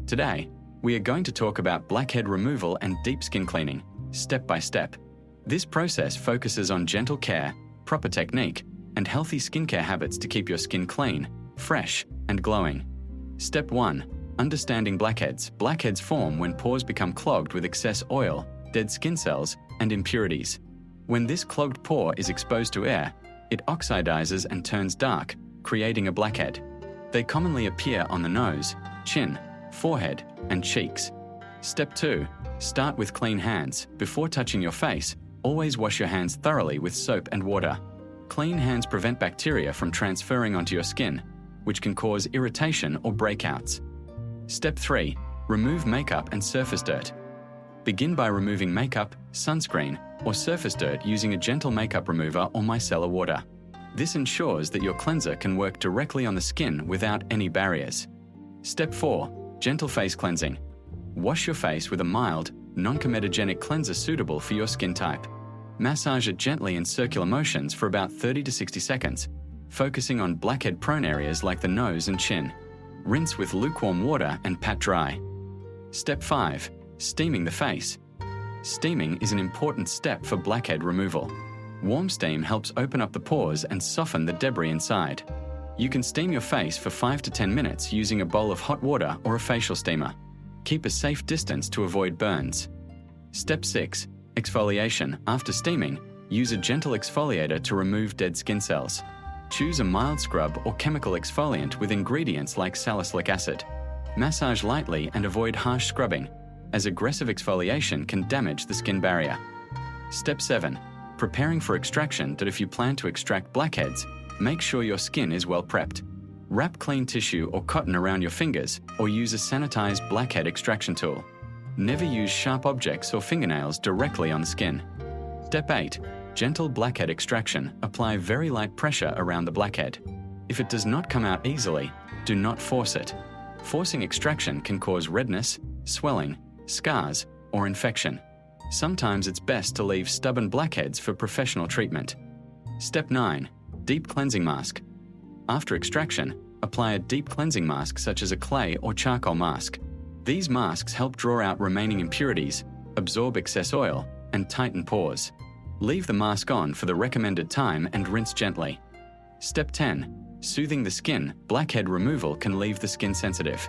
Today, we are going to talk about blackhead removal and deep skin cleaning, step by step. This process focuses on gentle care, proper technique, and healthy skincare habits to keep your skin clean, fresh, and glowing. Step 1. Understanding blackheads. Blackheads form when pores become clogged with excess oil, dead skin cells, and impurities. When this clogged pore is exposed to air, it oxidizes and turns dark, creating a blackhead. They commonly appear on the nose, chin, forehead, and cheeks. Step 2. Start with clean hands. Before touching your face, always wash your hands thoroughly with soap and water. Clean hands prevent bacteria from transferring onto your skin, which can cause irritation or breakouts. Step 3. Remove makeup and surface dirt. Begin by removing makeup, sunscreen, or surface dirt using a gentle makeup remover or micellar water. This ensures that your cleanser can work directly on the skin without any barriers. Step 4. Gentle face cleansing. Wash your face with a mild, non-comedogenic cleanser suitable for your skin type. Massage it gently in circular motions for about 30 to 60 seconds, focusing on blackhead-prone areas like the nose and chin. Rinse with lukewarm water and pat dry. Step 5. Steaming the face. Steaming is an important step for blackhead removal. Warm steam helps open up the pores and soften the debris inside. You can steam your face for 5 to 10 minutes using a bowl of hot water or a facial steamer. Keep a safe distance to avoid burns. Step 6. Exfoliation. After steaming, use a gentle exfoliator to remove dead skin cells. Choose a mild scrub or chemical exfoliant with ingredients like salicylic acid. Massage lightly and avoid harsh scrubbing, as aggressive exfoliation can damage the skin barrier. Step 7. Preparing for extraction. That if you plan to extract blackheads, make sure your skin is well prepped. Wrap clean tissue or cotton around your fingers or use a sanitized blackhead extraction tool. Never use sharp objects or fingernails directly on the skin. Step 8. Gentle blackhead extraction. Apply very light pressure around the blackhead. If it does not come out easily, do not force it. Forcing extraction can cause redness, swelling, scars, or infection. Sometimes it's best to leave stubborn blackheads for professional treatment. Step 9. Deep cleansing mask. After extraction, apply a deep cleansing mask such as a clay or charcoal mask. These masks help draw out remaining impurities, absorb excess oil, and tighten pores. Leave the mask on for the recommended time and rinse gently. Step 10. Soothing the skin. Blackhead removal can leave the skin sensitive.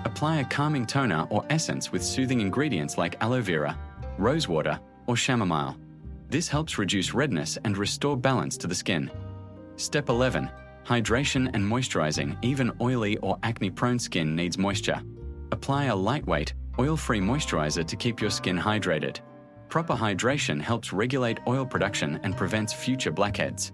Apply a calming toner or essence with soothing ingredients like aloe vera, rose water, or chamomile. This helps reduce redness and restore balance to the skin. Step 11. Hydration and moisturizing. Even oily or acne-prone skin needs moisture. Apply a lightweight, oil-free moisturizer to keep your skin hydrated. Proper hydration helps regulate oil production and prevents future blackheads.